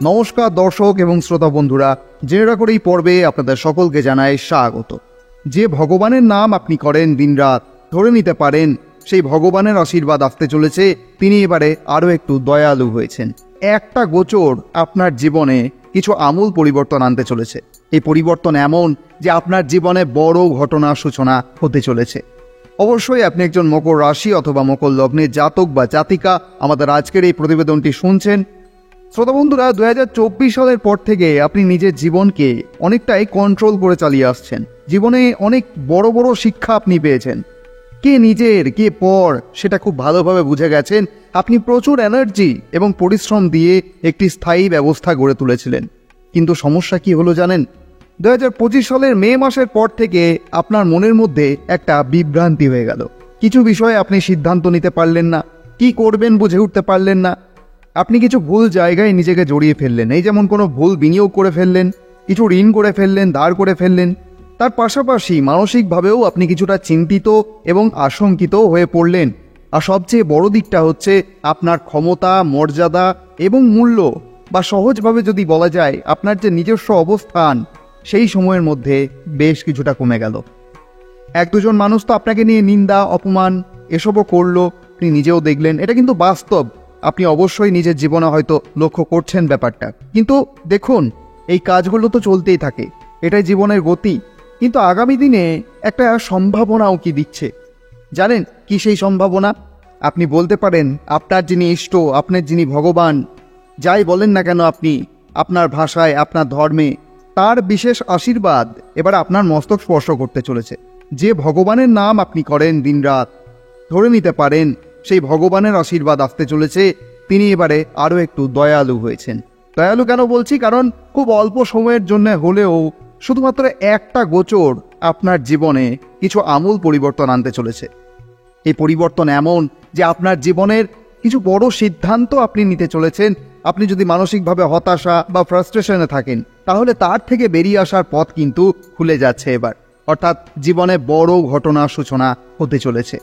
নমস্কার দর্শক এবং শ্রোতা বন্ধুরা, জেনে রাখুন এই পর্বে আপনাদের সকলকে জানাই স্বাগত। যে ভগবানের নাম আপনি করেন দিনরাত, ধরে নিতে পারেন সেই ভগবানের আশীর্বাদ আসতে চলেছে। তিনি এবারে আরও একটু দয়ালু হয়েছেন। একটা গোচর আপনার জীবনে কিছু আমূল পরিবর্তন আনতে চলেছে। এই পরিবর্তন এমন যে আপনার জীবনে বড় ঘটনার সূচনা হতে চলেছে। অবশ্যই আপনি একজন মকর রাশি অথবা মকর লগ্নের জাতক বা জাতিকা আমাদের আজকের এই প্রতিবেদনটি শুনছেন। শ্রোতা বন্ধুরা, 2024 সালের পর থেকে আপনি নিজের জীবনকে অনেকটাই কন্ট্রোল করে চালিয়ে আসছেন। জীবনে অনেক বড় বড় শিক্ষা আপনি পেয়েছেন। কে নিজের কে পর সেটা খুব ভালোভাবে বুঝে গেছেন। আপনি প্রচুর এনার্জি এবং পরিশ্রম দিয়ে একটি স্থায়ী ব্যবস্থা গড়ে তুলেছিলেন। কিন্তু সমস্যা কি হলো জানেন? 2025 সালের মে মাসের পর থেকে আপনার মনের মধ্যে একটা বিভ্রান্তি হয়ে গেল। কিছু বিষয়ে আপনি সিদ্ধান্ত নিতে পারলেন না, কি করবেন বুঝে উঠতে পারলেন না। আপনি কিছু ভুল জায়গায় নিজেকে জড়িয়ে ফেললেন। এই যেমন কোনো ভুল বিনিয়োগ করে ফেললেন, কিছু ঋণ করে ফেললেন, ধার করে ফেললেন। তার পাশাপাশি মানসিকভাবেও আপনি কিছুটা চিন্তিত এবং আশঙ্কিত হয়ে পড়লেন। আর সবচেয়ে বড় দিকটা হচ্ছে আপনার ক্ষমতা, মর্যাদা এবং মূল্য, বা সহজভাবে যদি বলা যায় আপনার যে নিজস্ব অবস্থান, সেই সময়ের মধ্যে বেশ কিছুটা কমে গেল। এক দুজন মানুষ তো আপনাকে নিয়ে নিন্দা, অপমান এসবও করলো, আপনি নিজেও দেখলেন। এটা কিন্তু বাস্তব। আপনি অবশ্যই নিজের জীবনে হয়তো লক্ষ্য করছেন ব্যাপারটা। কিন্তু দেখুন, এই কাজগুলো তো চলতেই থাকে, এটাই জীবনের গতি। কিন্তু আগামী দিনে একটা সম্ভাবনাও কি দিচ্ছে জানেন? কি সেই সম্ভাবনা? আপনি বলতে পারেন আপনার যিনি ইষ্ট, আপনার যিনি ভগবান, যাই বলেন না কেন আপনি, আপনার ভাষায়, আপনার ধর্মে, তার বিশেষ আশীর্বাদ এবার আপনার মস্তক স্পর্শ করতে চলেছে। যে ভগবানের নাম আপনি করেন দিনরাত, ধরে নিতে পারেন সেই ভগবানের আশীর্বাদ আসতে চলেছে। তিনি এবারে আরও একটু দয়ালু হয়েছেন। দয়ালু কেন বলছি? কারণ খুব অল্প সময়ের জন্য হলেও শুধুমাত্র একটা গোচর আপনার জীবনে কিছু আমূল পরিবর্তন আনতে চলেছে। এই পরিবর্তন এমন যে আপনার জীবনের কিছু বড় সিদ্ধান্ত আপনি নিতে চলেছেন। আপনি যদি মানসিকভাবে হতাশা বা ফ্রাস্ট্রেশনে থাকেন, তাহলে তার থেকে বেরিয়ে আসার পথ কিন্তু খুলে যাচ্ছে এবার। অর্থাৎ জীবনে বড় ঘটনার সূচনা হতে চলেছে।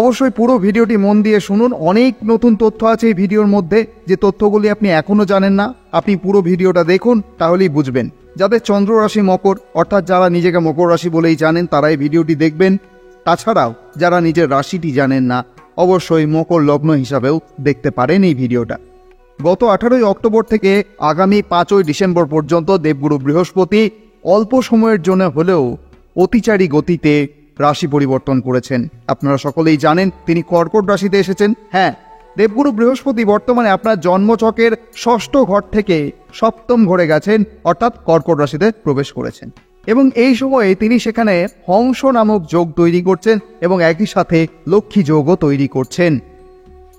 অবশ্যই পুরো ভিডিওটি মন দিয়ে শুনুন। অনেক নতুন তথ্য আছে এই ভিডিওর মধ্যে, যে তথ্যগুলি আপনি এখনও জানেন না। আপনি পুরো ভিডিওটা দেখুন, তাহলেই বুঝবেন। যাদের চন্দ্র রাশি মকর, অর্থাৎ যারা নিজেকে মকর রাশি বলেই জানেন, তারা এই ভিডিওটি দেখবেন। তাছাড়াও যারা নিজের রাশিটি জানেন না, অবশ্যই মকর লগ্ন হিসাবেও দেখতে পারেন এই ভিডিওটা। গত 18 অক্টোবর থেকে আগামী 5 ডিসেম্বর পর্যন্ত দেবগুরু বৃহস্পতি অল্প সময়ের জন্য হলেও অতিচারী গতিতে রাশি পরিবর্তন করেছেন। আপনারা সকলেই জানেন তিনি কর্কট রাশিতে এসেছেন। হ্যাঁ, দেবগুরু বৃহস্পতি বর্তমানে আপনার জন্মছকের 6ষ্ঠ ঘর থেকে 7ম ঘরে গেছেন, অর্থাৎ কর্কট রাশিতে প্রবেশ করেছেন। এবং এই সময়ে তিনি সেখানে হংস নামক যোগ তৈরি করছেন এবং একই সাথে লক্ষ্মী যোগও তৈরি করছেন।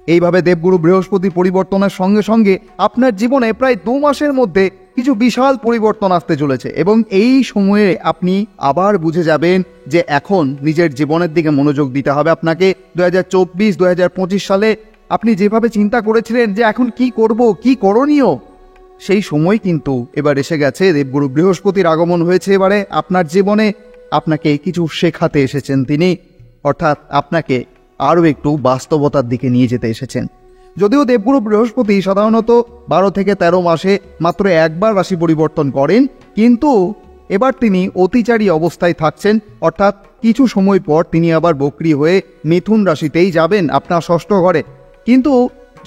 এইভাবে দেবগুরু বৃহস্পতি পরিবর্তনের সঙ্গে সঙ্গে আপনার জীবনে প্রায় 2 মাসের মধ্যে কিছু বিশাল পরিবর্তন আসতে চলেছে। এবং এই সময়ে আপনি আবার বুঝে যাবেন যে এখন নিজের জীবনের দিকে মনোযোগ দিতে হবে আপনাকে। 2024-2025 সালে আপনি যেভাবে চিন্তা করেছিলেন যে এখন কি করব, কি করণীয়, সেই সময় কিন্তু এবার এসে গেছে। দেবগুরু বৃহস্পতির আগমন হয়েছে এবারে আপনার জীবনে। আপনাকে কিছু শেখাতে এসেছেন তিনি, অর্থাৎ আপনাকে আরও একটু বাস্তবতার দিকে নিয়ে যেতে এসেছেন। যদিও দেবগুরু বৃহস্পতি সাধারণত 12 থেকে 13 মাসে মাত্র একবার রাশি পরিবর্তন করেন, কিন্তু এবার তিনি অতিচারী অবস্থায় থাকছেন। অর্থাৎ কিছু সময় পর তিনি আবার বক্রী হয়ে মিথুন রাশিতেই যাবেন, আপনার 6ষ্ঠ ঘরে। কিন্তু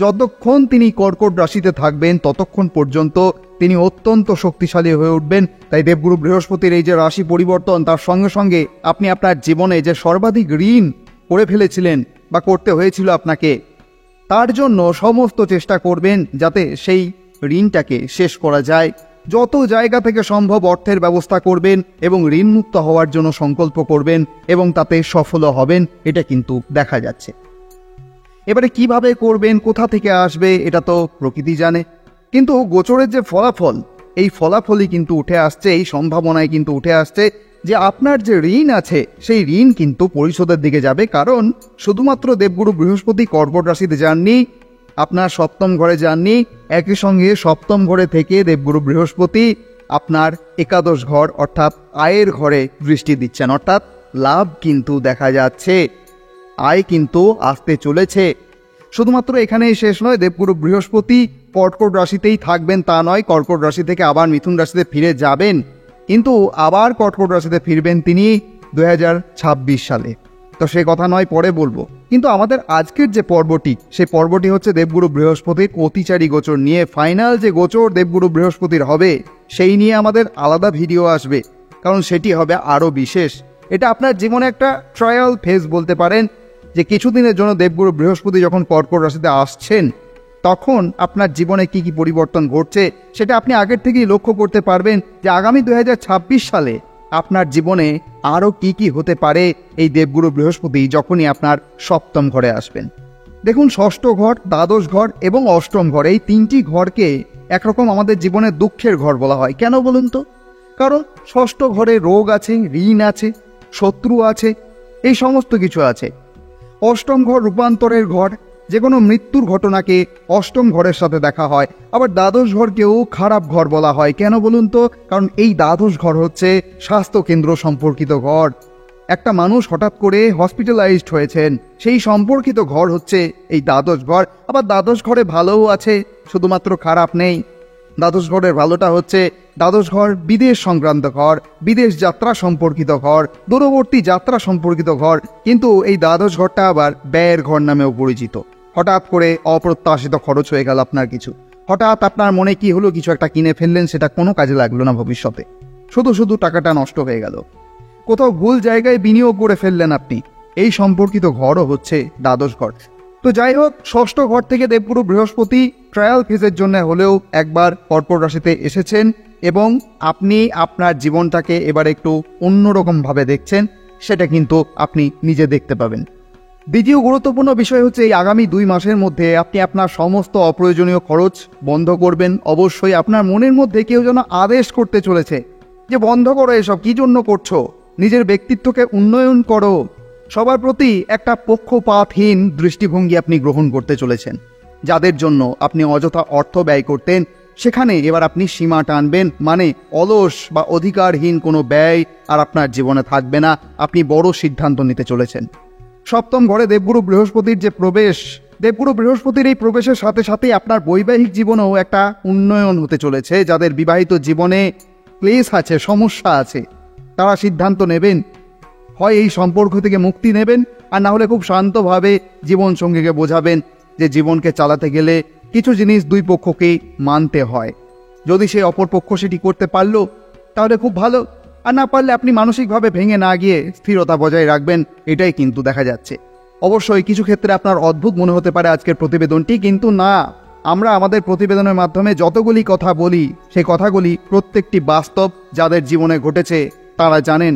যতক্ষণ তিনি কর্কট রাশিতে থাকবেন ততক্ষণ পর্যন্ত তিনি অত্যন্ত শক্তিশালী হয়ে উঠবেন। তাই দেবগুরু বৃহস্পতির এই যে রাশি পরিবর্তন, তার সঙ্গে সঙ্গে আপনি আপনার জীবনে যে সর্বাধিক ঋণ করে ফেলেছিলেন বা করতে হয়েছিল আপনাকে, তার জন্য সমস্ত চেষ্টা করবেন যাতে সেই ঋণটাকে শেষ করা যায়। যত জায়গা থেকে সম্ভব অর্থের ব্যবস্থা করবেন এবং ঋণমুক্ত হওয়ার জন্য সংকল্প করবেন এবং তাতে সফল হবেন, এটা কিন্তু দেখা যাচ্ছে। এবারে কিভাবে করবেন, কোথা থেকে আসবে, এটা তো প্রকৃতি জানে। কিন্তু গোচরের যে ফলাফল, এই ফলাফলই কিন্তু উঠে আসছে, এই সম্ভাবনায় কিন্তু উঠে আসছে যে আপনার যে ঋণ আছে সেই ঋণ কিন্তু পরিশোধের দিকে যাবে। কারণ শুধুমাত্র দেবগুরু বৃহস্পতি কর্কট রাশিতে যাননি, আপনার 7ম ঘরে যাননি, একই সঙ্গে 7ম ঘরে থেকে দেবগুরু বৃহস্পতি আপনার একাদশ ঘর অর্থাৎ আয়ের ঘরে দৃষ্টি দিচ্ছেন। অর্থাৎ লাভ কিন্তু দেখা যাচ্ছে, আয় কিন্তু আসতে চলেছে। শুধুমাত্র এখানেই শেষ নয়, দেবগুরু বৃহস্পতি কর্কট রাশিতেই থাকবেন তা নয়, কর্কট রাশি থেকে আবার মিথুন রাশিতে ফিরে যাবেন, কিন্তু আবার কর্কট রাশিতে ফিরবেন তিনি 2026 সালে। তো সে কথা নয়, পরে বলবো। কিন্তু আমাদের আজকের যে পর্বটি, সেই পর্বটি হচ্ছে দেবগুরু বৃহস্পতির অতিচারী গোচর নিয়ে। ফাইনাল যে গোচর দেবগুরু বৃহস্পতির হবে সেই নিয়ে আমাদের আলাদা ভিডিও আসবে, কারণ সেটি হবে আরও বিশেষ। এটা আপনার জীবনে একটা ট্রায়াল ফেজ বলতে পারেন, যে কিছুদিনের জন্য দেবগুরু বৃহস্পতি যখন কর্কট রাশিতে আসছেন তখন আপনার জীবনে কি কি পরিবর্তন ঘটছে সেটা আপনি আগের থেকেই লক্ষ্য করতে পারবেন, যে আগামী 2026 সালে আপনার জীবনে আরও কি কি হতে পারে এই দেবগুরু বৃহস্পতি যখনই আপনার সপ্তম ঘরে আসবেন। দেখুন, ষষ্ঠ ঘর, দ্বাদশ ঘর এবং অষ্টম ঘর, এই তিনটি ঘরকে একরকম আমাদের জীবনে দুঃখের ঘর বলা হয়। কেন বলুন তো? কারণ ষষ্ঠ ঘরে রোগ আছে, ঋণ আছে, শত্রু আছে, এই সমস্ত কিছু আছে। অষ্টম ঘর রূপান্তরের ঘর, যে কোনো মৃত্যুর ঘটনাকে অষ্টম ঘরের সাথে দেখা হয়। আবার দ্বাদশ ঘরকেও খারাপ ঘর বলা হয়। কেন বলুন তো? কারণ এই দ্বাদশ ঘর হচ্ছে স্বাস্থ্য কেন্দ্র সম্পর্কিত ঘর। একটা মানুষ হঠাৎ করে হসপিটালাইজড হয়েছেন, সেই সম্পর্কিত ঘর হচ্ছে এই দ্বাদশ ঘর। আবার দ্বাদশ ঘরে ভালোও আছে, শুধুমাত্র খারাপ নেই। দ্বাদশ ঘরের ভালোটা হচ্ছে দ্বাদশ ঘর বিদেশ সংক্রান্ত ঘর, বিদেশ যাত্রা সম্পর্কিত ঘর, দূরবর্তী যাত্রা সম্পর্কিত ঘর। কিন্তু এই দ্বাদশ ঘরটা আবার ব্যয়ের ঘর নামেও পরিচিত। হঠাৎ করে অপ্রত্যাশিত খরচ হয়ে গেল আপনার কিছু, হঠাৎ আপনার মনে কি হলো, কিছু একটা কিনে ফেললেন, সেটা কোনো কাজে লাগলো না ভবিষ্যতে, শুধু শুধু টাকাটা নষ্ট হয়ে গেল। কোথাও ভুল জায়গায় বিনিয়োগ করে ফেললেন আপনি, এই সম্পর্কিত ঘরও হচ্ছে দ্বাদশ ঘর। তো যাই হোক, ষষ্ঠ ঘর থেকে দেবগুরু বৃহস্পতি ট্রায়াল ফেজের জন্য হলেও একবার কর্কট রাশিতে এসেছেন এবং আপনি আপনার জীবনটাকে এবার একটু অন্যরকমভাবে দেখছেন, সেটা কিন্তু আপনি নিজে দেখতে পাবেন। দ্বিতীয় গুরুত্বপূর্ণ বিষয় হচ্ছে এই আগামী 2 মাসের মধ্যে আপনি আপনার সমস্ত অপ্রয়োজনীয় খরচ বন্ধ করবেন। অবশ্যই আপনার মনের মধ্যে কেউ যেন আদেশ করতে চলেছে যে বন্ধ করো এসব, কি জন্য করছো, নিজের ব্যক্তিত্বকে উন্নয়ন করো। সবার প্রতি একটা পক্ষপাতহীন দৃষ্টিভঙ্গি আপনি গ্রহণ করতে চলেছেন। যাদের জন্য আপনি অযথা অর্থ ব্যয় করতেন, সেখানে এবার আপনি সীমা টানবেন, মানে অলস বা অধিকারহীন কোনো ব্যয় আর আপনার জীবনে থাকবে না। আপনি বড় সিদ্ধান্ত নিতে চলেছেন। সপ্তম ঘরে দেবগুরু বৃহস্পতির যে প্রবেশ, দেবগুরু বৃহস্পতির এই প্রবেশের সাথে সাথে আপনার বৈবাহিক জীবনেও একটা উন্নয়ন হতে চলেছে। যাদের বিবাহিত জীবনে ক্লেশ আছে, সমস্যা আছে, তারা সিদ্ধান্ত নেবেন, হয় এই সম্পর্ক থেকে মুক্তি নেবেন, আর না হলে খুব শান্তভাবে জীবনসঙ্গীকে বোঝাবেন যে জীবনকে চালাতে গেলে কিছু জিনিস দুই পক্ষকেই মানতে হয়। যদি সেই অপরপক্ষ সেটি করতে পারলো তাহলে খুব ভালো, আর না পারলে আপনি মানসিকভাবে ভেঙে না গিয়ে স্থিরতা বজায় রাখবেন। এটাই কিন্তু দেখা যাচ্ছে। অবশ্যই কিছু ক্ষেত্রে আপনার অদ্ভুত মনে হতে পারে আজকের প্রতিবেদনটি, কিন্তু না, আমরা আমাদের প্রতিবেদনের মাধ্যমে যতগুলি কথা বলি সেই কথাগুলি প্রত্যেকটি বাস্তব, যাদের জীবনে ঘটেছে তারা জানেন।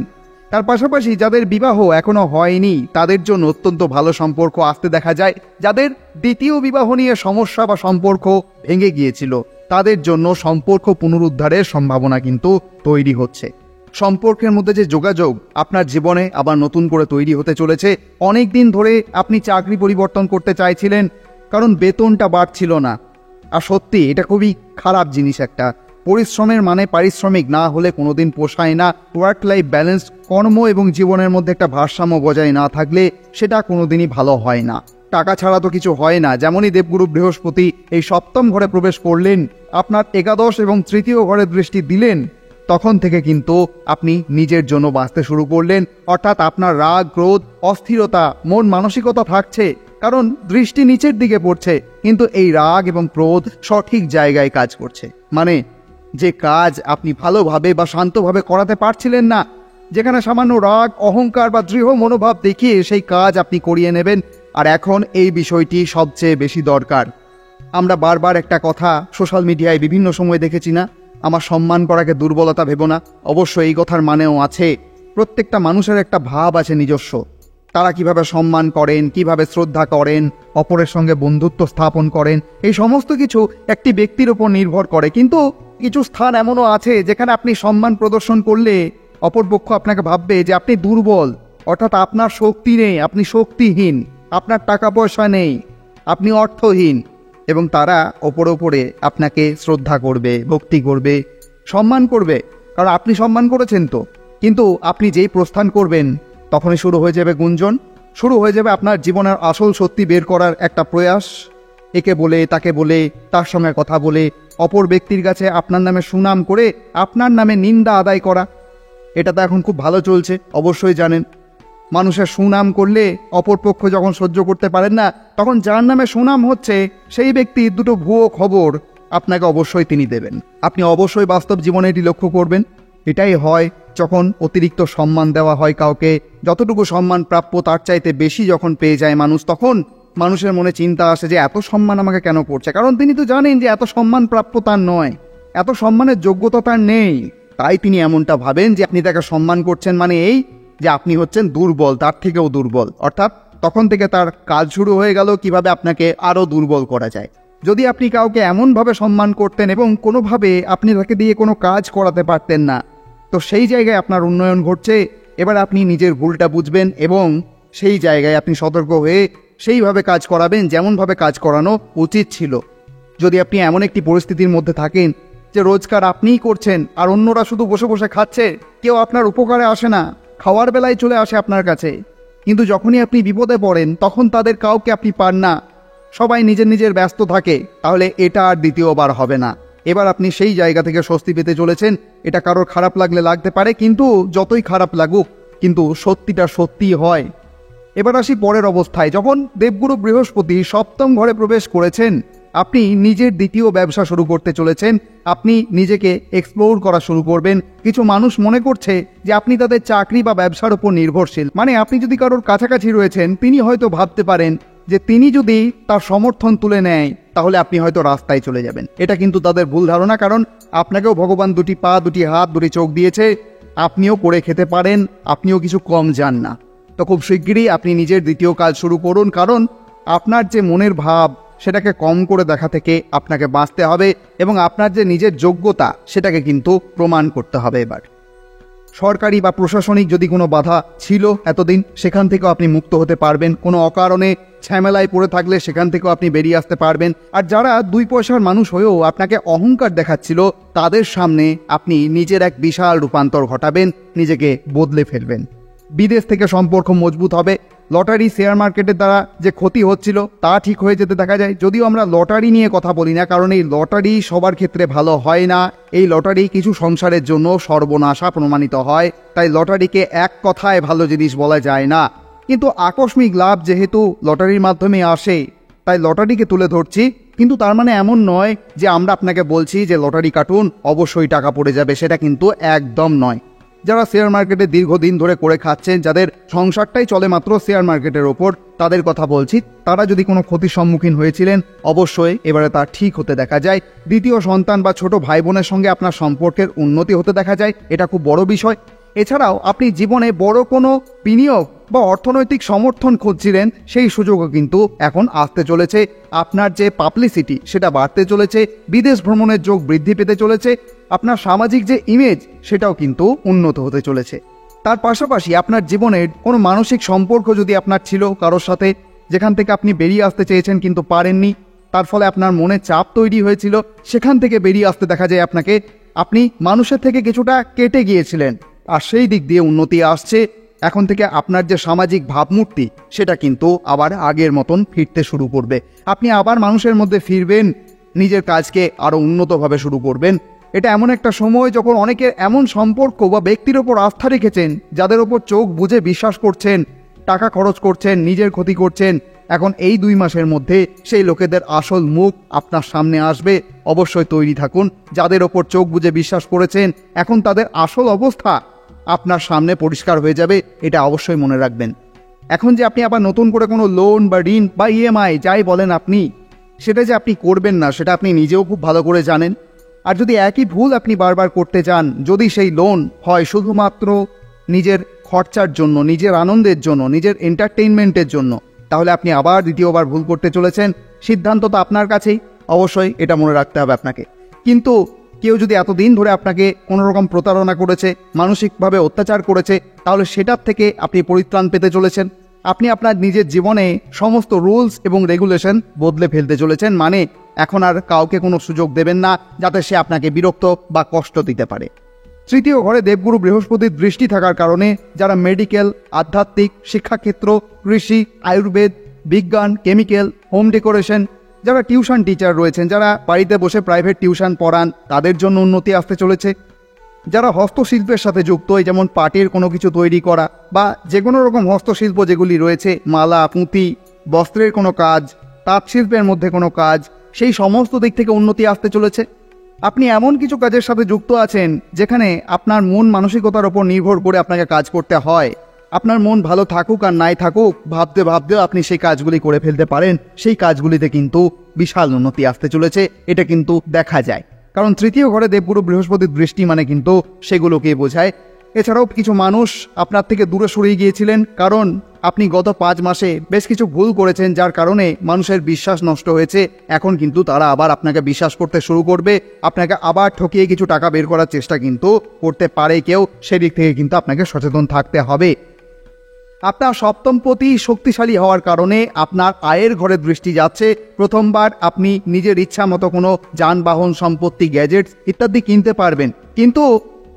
তার পাশাপাশি যাদের বিবাহ এখনো হয়নি তাদের জন্য অত্যন্ত ভালো সম্পর্ক আসতে দেখা যায়। যাদের দ্বিতীয় বিবাহ নিয়ে সমস্যা বা সম্পর্ক ভেঙে গিয়েছিল তাদের জন্য সম্পর্ক পুনরুদ্ধারের সম্ভাবনা কিন্তু তৈরি হচ্ছে। সম্পর্কের মধ্যে যে যোগাযোগ আপনার জীবনে আবার নতুন করে তৈরি হতে চলেছে। অনেক দিন ধরে আপনি চাকরি পরিবর্তন করতে চাইছিলেন, কারণ বেতনটা বাড়ছিল না। আর সত্যি এটা খুবই খারাপ জিনিস একটা। পরিশ্রমের মানে পারিশ্রমিক না হলে কোনোদিন পোষায় না। ওয়ার্ক লাইফ ব্যালেন্স, কর্ম এবং জীবনের মধ্যে একটা ভারসাম্য বজায় না থাকলে সেটা কোনোদিনই ভালো হয় না। টাকা ছাড়া তো কিছু হয় না। যেমনই দেবগুরু বৃহস্পতি এই সপ্তম ঘরে প্রবেশ করলেন, আপনার একাদশ এবং তৃতীয় ঘরে দৃষ্টি দিলেন, তখন থেকে কিন্তু আপনি নিজের জন্য বাঁচতে শুরু করলেন। অর্থাৎ আপনার রাগ, ক্রোধ, অস্থিরতা, মন মানসিকতা থাকছে, কারণ দৃষ্টি নিচের দিকে পড়ছে, কিন্তু এই রাগ এবং ক্রোধ সঠিক জায়গায় কাজ করছে। মানে যে কাজ আপনি ভালোভাবে বা শান্তভাবে করাতে পারছিলেন না, যেখানে সামান্য রাগ, অহংকার বা দৃঢ় মনোভাব দেখিয়ে সেই কাজ আপনি করিয়ে নেবেন। আর এখন এই বিষয়টি সবচেয়ে বেশি দরকার। আমরা বারবার একটা কথা সোশ্যাল মিডিয়ায় বিভিন্ন সময় দেখেছি না, আমার সম্মান করাকে দুর্বলতা ভেবো না। অবশ্য এই কথার মানেও আছে। প্রত্যেকটা মানুষের একটা ভাব আছে নিজস্ব, তারা কিভাবে সম্মান করেন, কিভাবে শ্রদ্ধা করেন, অপরের সঙ্গে বন্ধুত্ব স্থাপন করেন, এই সমস্ত কিছু একটি ব্যক্তির উপর নির্ভর করে। কিন্তু কিছু স্থান এমনও আছে যেখানে আপনি সম্মান প্রদর্শন করলে অপরপক্ষ আপনাকে ভাববে যে আপনি দুর্বল, অর্থাৎ আপনার শক্তি নেই, আপনি শক্তিহীন, আপনার টাকা পয়সা নেই, আপনি অর্থহীন, এবং তারা ওপরে আপনাকে শ্রদ্ধা করবে, ভক্তি করবে, সম্মান করবে, কারণ আপনি সম্মান করেছেন তো। কিন্তু আপনি যেই প্রস্থান করবেন তখনই শুরু হয়ে যাবে গুঞ্জন শুরু হয়ে যাবে আপনার জীবনের আসল সত্যি বের করার একটা প্রয়াস। একে বলে তাকে বলে, তার সঙ্গে কথা বলে, অপর ব্যক্তির কাছে আপনার নামে সুনাম করে আপনার নামে নিন্দা আদায় করা। এটা তো এখন খুব ভালো চলছে, অবশ্যই জানেন। মানুষের সুনাম করলে অপরপক্ষ যখন সহ্য করতে পারেন না, তখন যার নামে সুনাম হচ্ছে সেই ব্যক্তি দুটো ভুয়ো খবর আপনাকে অবশ্যই তিনি দেবেন। আপনি অবশ্যই বাস্তব জীবনে এটি লক্ষ্য করবেন। এটাই হয় যখন অতিরিক্ত সম্মান দেওয়া হয় কাউকে। যতটুকু সম্মান প্রাপ্য তার চাইতে বেশি যখন পেয়ে যায় মানুষ, তখন মানুষের মনে চিন্তা আসে যে এত সম্মান আমাকে কেন করছে। কারণ তিনি তো জানেন যে এত সম্মান প্রাপ্য তার নয়, এত সম্মানের যোগ্যতা তার নেই। তাই তিনি এমনটা ভাবেন যে আপনি তাকে সম্মান করছেন মানে এই যে আপনি হচ্ছেন দুর্বল, তার থেকেও দুর্বল। অর্থাৎ তখন থেকে তার কাজ শুরু হয়ে গেল কিভাবে আপনাকে আরও দুর্বল করা যায়। যদি আপনি কাউকে এমনভাবে সম্মান করতেন এবং কোনোভাবে আপনি তাকে দিয়ে কোনো কাজ করাতে পারতেন না, তো সেই জায়গায় আপনার উন্নয়ন ঘটছে। এবার আপনি নিজের ভুলটা বুঝবেন এবং সেই জায়গায় আপনি সতর্ক হয়ে সেইভাবে কাজ করাবেন যেমনভাবে কাজ করানো উচিত ছিল। যদি আপনি এমন একটি পরিস্থিতির মধ্যে থাকেন যে রোজগার আপনিই করছেন আর অন্যরা শুধু বসে বসে খাচ্ছে, কেউ আপনার উপকারে আসে না, খাওয়ার বেলায় চলে আসে আপনার কাছে, কিন্তু যখনই আপনি বিপদে পড়েন তখন তাদের কাউকে আপনি পান না, সবাই নিজের নিজের ব্যস্ত থাকে, তাহলে এটা আর দ্বিতীয়বার হবে না। এবার আপনি সেই জায়গা থেকে স্বস্তি পেতে চলেছেন। এটা কারোর খারাপ লাগলে লাগতে পারে, কিন্তু যতই খারাপ লাগুক কিন্তু সত্যিটা সত্যি হয়। এবার আসি পরের অবস্থায়। যখন দেবগুরু বৃহস্পতি সপ্তম ঘরে প্রবেশ করেছেন, আপনি নিজের দ্বিতীয় ব্যবসা শুরু করতে চলেছেন। আপনি নিজেকে এক্সপ্লোর করা শুরু করবেন। কিছু মানুষ মনে করছে যে আপনি তাদের চাকরি বা ব্যবসার উপর নির্ভরশীল। মানে আপনি যদি কারোর কাছাকাছি রয়েছেন, তিনি হয়তো ভাবতে পারেন যে তিনি যদি তার সমর্থন তুলে নেয় তাহলে আপনি হয়তো রাস্তায় চলে যাবেন। এটা কিন্তু তাদের ভুল ধারণা, কারণ আপনাকেও ভগবান দুটি পা, দুটি হাত, দুটি চোখ দিয়েছে। আপনিও করে খেতে পারেন, আপনিও কিছু কম যান না। তো খুব শিগগিরই আপনি নিজের দ্বিতীয় কাজ শুরু করুন, কারণ আপনার যে মনের ভাব সেটাকে কম করে দেখা থেকে আপনাকে বাঁচতে হবে এবং আপনার যে নিজের যোগ্যতা সেটাকে কিন্তু প্রমাণ করতে হবে। এবার সরকারি বা প্রশাসনিক যদি কোনো বাধা ছিল এতদিন, সেখান থেকেও আপনি মুক্ত হতে পারবেন। কোনো অকারণে ঝামেলায় পড়ে থাকলে সেখান থেকেও আপনি বেরিয়ে আসতে পারবেন। আর যারা দুই পয়সার মানুষ হয়েও আপনাকে অহংকার দেখাচ্ছিল, তাদের সামনে আপনি নিজের এক বিশাল রূপান্তর ঘটাবেন, নিজেকে বদলে ফেলবেন। বিদেশ থেকে সম্পর্ক মজবুত হবে। লটারি, শেয়ার মার্কেটের দ্বারা যে ক্ষতি হচ্ছিল তা ঠিক হয়ে যেতে দেখা যায়। যদিও আমরা লটারি নিয়ে কথা বলি না, কারণ এই লটারি সবার ক্ষেত্রে ভালো হয় না। এই লটারি কিছু সংসারের জন্য সর্বনাশা প্রমাণিত হয়। তাই লটারিকে এক কথায় ভালো জিনিস বলা যায় না। কিন্তু আকস্মিক লাভ যেহেতু লটারির মাধ্যমে আসে, তাই লটারিকে তুলে ধরছি। কিন্তু তার মানে এমন নয় যে আমরা আপনাকে বলছি যে লটারি কাটুন অবশ্যই টাকা পড়ে যাবে, সেটা কিন্তু একদম নয়। যারা শেয়ার মার্কেটে দীর্ঘদিন ধরে করে খাচ্ছেন, যাদের সংসারটাই চলে মাত্র শেয়ার মার্কেটের ওপর, তাদের কথা বলছি। তারা যদি কোনো ক্ষতির সম্মুখীন হয়েছিলেন, অবশ্যই এবারে তা ঠিক হতে দেখা যায়। দ্বিতীয় সন্তান বা ছোট ভাই বোনের সঙ্গে আপনার সম্পর্কের উন্নতি হতে দেখা যায়, এটা খুব বড় বিষয়। এছাড়াও আপনি জীবনে বড় কোনো বিনিয়োগ বা অর্থনৈতিক সমর্থন খুঁজছিলেন, সেই সুযোগও কিন্তু এখন আসতে চলেছে। আপনার যে পাবলিসিটি সেটা বাড়তে চলেছে, বিদেশ ভ্রমণের যোগ বৃদ্ধি পেতে চলেছে, আপনার সামাজিক যে ইমেজ সেটাও কিন্তু উন্নত হতে চলেছে। তার পাশাপাশি আপনার জীবনের কোনো মানসিক সম্পর্ক যদি আপনার ছিল কারোর সাথে, যেখান থেকে আপনি বেরিয়ে আসতে চেয়েছেন কিন্তু পারেননি, তার ফলে আপনার মনে চাপ তৈরি হয়েছিল, সেখান থেকে বেরিয়ে আসতে দেখা যায় আপনাকে। আপনি মানুষের থেকে কিছুটা কেটে গিয়েছিলেন, আর সেই দিক দিয়ে উন্নতি আসছে। এখন থেকে আপনার যে সামাজিক ভাবমূর্তি সেটা কিন্তু আবার আগের মতন ফিরতে শুরু করবে। আপনি আবার মানুষের মধ্যে ফিরবেন, নিজের কাজকে আরও উন্নতভাবে শুরু করবেন। এটা এমন একটা সময় যখন অনেকের এমন সম্পর্ক বা ব্যক্তির ওপর আস্থা রেখেছেন, যাদের ওপর চোখ বুজে বিশ্বাস করছেন, টাকা খরচ করছেন, নিজের ক্ষতি করছেন। এখন এই 2 মাসের মধ্যে সেই লোকেদের আসল মুখ আপনার সামনে আসবে। অবশ্যই তৈরি থাকুন। যাদের ওপর চোখ বুজে বিশ্বাস করেছেন, এখন তাদের আসল অবস্থা আপনার সামনে পরিষ্কার হয়ে যাবে, এটা অবশ্যই মনে রাখবেন। এখন যে আপনি আবার নতুন করে কোনো লোন বা ঋণ বা ইএমআই যাই বলেন আপনি, সেটা যে আপনি করবেন না সেটা আপনি নিজেও খুব ভালো করে জানেন। আর যদি একই ভুল আপনি বারবার করতে চান, যদি সেই লোন হয় শুধুমাত্র নিজের খরচার জন্য, নিজের আনন্দের জন্য, নিজের এন্টারটেইনমেন্টের জন্য, তাহলে আপনি আবার দ্বিতীয়বার ভুল করতে চলেছেন। সিদ্ধান্ত তো আপনার কাছেই, অবশ্যই এটা মনে রাখতে হবে আপনাকে। কিন্তু কেউ যদি এতদিন ধরে আপনাকে কোনো রকম প্রতারণা করেছে, মানসিকভাবে অত্যাচার করেছে, তাহলে সেটার থেকে আপনি পরিত্রাণ পেতে চলেছেন। আপনি আপনার নিজের জীবনে সমস্ত রুলস এবং রেগুলেশন বদলে ফেলতে চলেছেন। মানে এখন আর কাউকে কোনো সুযোগ দেবেন না যাতে সে আপনাকে বিরক্ত বা কষ্ট দিতে পারে। তৃতীয় ঘরে দেবগুরু বৃহস্পতির দৃষ্টি থাকার কারণে যারা মেডিকেল, আধ্যাত্মিক, শিক্ষাক্ষেত্র, কৃষি, আয়ুর্বেদ, বিজ্ঞান, কেমিক্যাল, হোম ডেকোরেশন, যারা টিউশন টিচার রয়েছেন, যারা বাড়িতে বসে প্রাইভেট টিউশন পড়ান, তাদের জন্য উন্নতি আসতে চলেছে। যারা হস্তশিল্পের সাথে যুক্ত, যেমন পাটের কোনো কিছু তৈরি করা বা যে কোনো রকম হস্তশিল্প যেগুলি রয়েছে, মালা, পুঁতি, বস্ত্রের কোনো কাজ, তাঁত শিল্পের মধ্যে কোনো কাজ, সেই সমস্ত দিক থেকে উন্নতি আসতে চলেছে। আপনি এমন কিছু কাজের সাথে যুক্ত আছেন যেখানে আপনার মন মানসিকতার ওপর নির্ভর করে আপনাকে কাজ করতে হয়। আপনার মন ভালো থাকুক আর নাই থাকুক, ভাবতে ভাবতেও আপনি সেই কাজগুলি করে ফেলতে পারেন। সেই কাজগুলিতে কিন্তু বিশাল উন্নতি আসতে চলেছে, এটা কিন্তু দেখা যায়। কারণ তৃতীয় ঘরে দেবগুরু বৃহস্পতির দৃষ্টি মানে কিন্তু সেগুলোকে বোঝায়। এছাড়াও কিছু মানুষ আপনার থেকে দূরে সরিয়ে গিয়েছিলেন, কারণ আপনি গত 5 মাসে বেশ কিছু ভুল করেছেন, যার কারণে মানুষের বিশ্বাস নষ্ট হয়েছে। এখন কিন্তু তারা আবার আপনাকে বিশ্বাস করতে শুরু করবে, আপনাকে আবার ঠকিয়ে কিছু টাকা বের করার চেষ্টা কিন্তু করতে পারে কেউ। সেদিক থেকে কিন্তু আপনাকে সচেতন থাকতে হবে। আপনার সপ্তমপতি শক্তিশালী হওয়ার কারণে আপনার আয়ের ঘরে দৃষ্টি যাচ্ছে। প্রথমবার আপনি নিজের ইচ্ছা মতো কোনো যানবাহন, সম্পত্তি, গ্যাজেটস ইত্যাদি কিনতে পারবেন, কিন্তু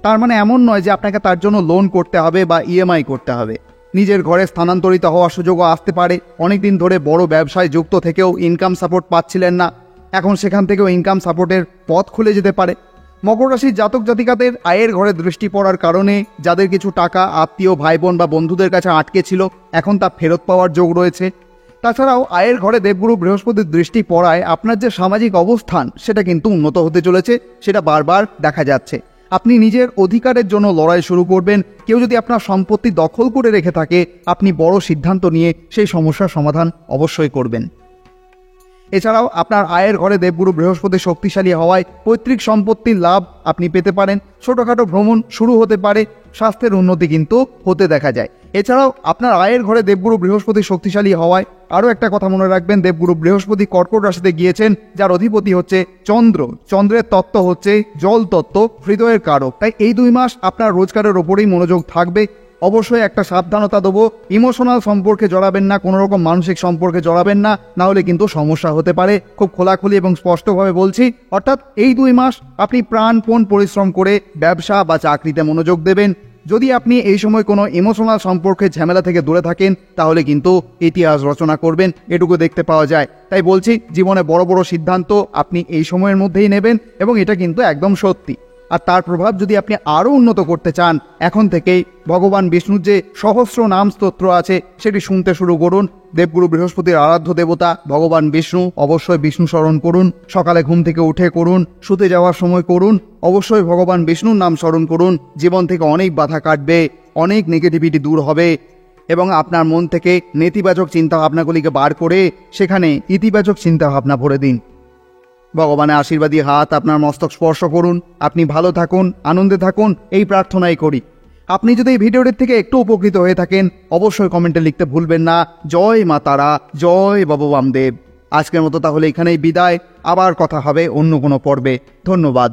তার মানে এমন নয় যে আপনাকে তার জন্য লোন করতে হবে বা ইএমআই করতে হবে। নিজের ঘরে স্থানান্তরিত হওয়ার সুযোগও আসতে পারে। অনেকদিন ধরে বড় ব্যবসায় যুক্ত থেকেও ইনকাম সাপোর্ট পাচ্ছিলেন না, এখন সেখান থেকেও ইনকাম সাপোর্টের পথ খুলে যেতে পারে। মকর রাশির জাতক জাতিকাদের আয়ের ঘরে দৃষ্টি পড়ার কারণে যাদের কিছু টাকা আত্মীয়, ভাই বোন বা বন্ধুদের কাছে আটকে ছিল, এখন তা ফেরত পাওয়ার যোগ রয়েছে। তাছাড়াও আয়ের ঘরে দেবগুরু বৃহস্পতির দৃষ্টি পড়ায় আপনার যে সামাজিক অবস্থান সেটা কিন্তু উন্নত হতে চলেছে, সেটা বারবার দেখা যাচ্ছে। আপনি নিজের অধিকারের জন্য লড়াই শুরু করবেন। কেউ যদি আপনার সম্পত্তি দখল করে রেখে থাকে, আপনি বড় সিদ্ধান্ত নিয়ে সেই সমস্যার সমাধান অবশ্যই করবেন। এছাড়াও আপনার আয়ের ঘরে দেবগুরু বৃহস্পতি শক্তিশালী হওয়ায় পৈতৃক সম্পত্তির লাভ আপনি পেতে পারেন। ছোটোখাটো ভ্রমণ শুরু হতে পারে, স্বাস্থ্যের উন্নতি কিন্তু হতে দেখা যায়। এছাড়াও আপনার আয়ের ঘরে দেবগুরু বৃহস্পতি শক্তিশালী হওয়ায় আরও একটা কথা মনে রাখবেন, দেবগুরু বৃহস্পতি কর্কট রাশিতে গিয়েছেন, যার অধিপতি হচ্ছে চন্দ্র। চন্দ্রের তত্ত্ব হচ্ছে জল তত্ত্ব, হৃদয়ের কারক। তাই এই 2 মাস আপনার রোজগারের ওপরেই মনোযোগ থাকবে। অবশ্যই একটা সাবধানতা দেবো, ইমোশনাল সম্পর্কে জড়াবেন না, কোনো রকম মানসিক সম্পর্কে জড়াবেন না, না হলে কিন্তু সমস্যা হতে পারে। খুব খোলাখুলি এবং স্পষ্টভাবে বলছি, অর্থাৎ এই 2 মাস আপনি প্রাণপণ পরিশ্রম করে ব্যবসা বা চাকরিতে মনোযোগ দেবেন। যদি আপনি এই সময় কোনো ইমোশনাল সম্পর্কে ঝামেলা থেকে দূরে থাকেন, তাহলে কিন্তু ইতিহাস রচনা করবেন, এটুকু দেখতে পাওয়া যায়। তাই বলছি, জীবনে বড় বড় সিদ্ধান্ত আপনি এই সময়ের মধ্যেই নেবেন, এবং এটা কিন্তু একদম সত্যি। আর তার প্রভাব যদি আপনি আরও উন্নত করতে চান, এখন থেকেই ভগবান বিষ্ণুর যে সহস্র নাম স্তোত্র আছে সেটি শুনতে শুরু করুন। দেবগুরু বৃহস্পতির আরাধ্য দেবতা ভগবান বিষ্ণু, অবশ্যই বিষ্ণু স্মরণ করুন। সকালে ঘুম থেকে উঠে করুন, শুতে যাওয়ার সময় করুন, অবশ্যই ভগবান বিষ্ণুর নাম স্মরণ করুন। জীবন থেকে অনেক বাধা কাটবে, অনেক নেগেটিভিটি দূর হবে, এবং আপনার মন থেকে নেতিবাচক চিন্তাভাবনাগুলিকে বার করে সেখানে ইতিবাচক চিন্তাভাবনা ভরে দিন। ভগবানের আশীর্বাদী হাত আপনার মস্তক স্পর্শ করুন। আপনি ভালো থাকুন, আনন্দে থাকুন, এই প্রার্থনাই করি। আপনি যদি এই ভিডিওটির থেকে একটু উপকৃত হয়ে থাকেন, অবশ্যই কমেন্টে লিখতে ভুলবেন না, জয় মা তারা, জয় বাবা বামদেব। আজকের মতো তাহলে এখানেই বিদায়, আবার কথা হবে অন্য কোনো পর্বে। ধন্যবাদ।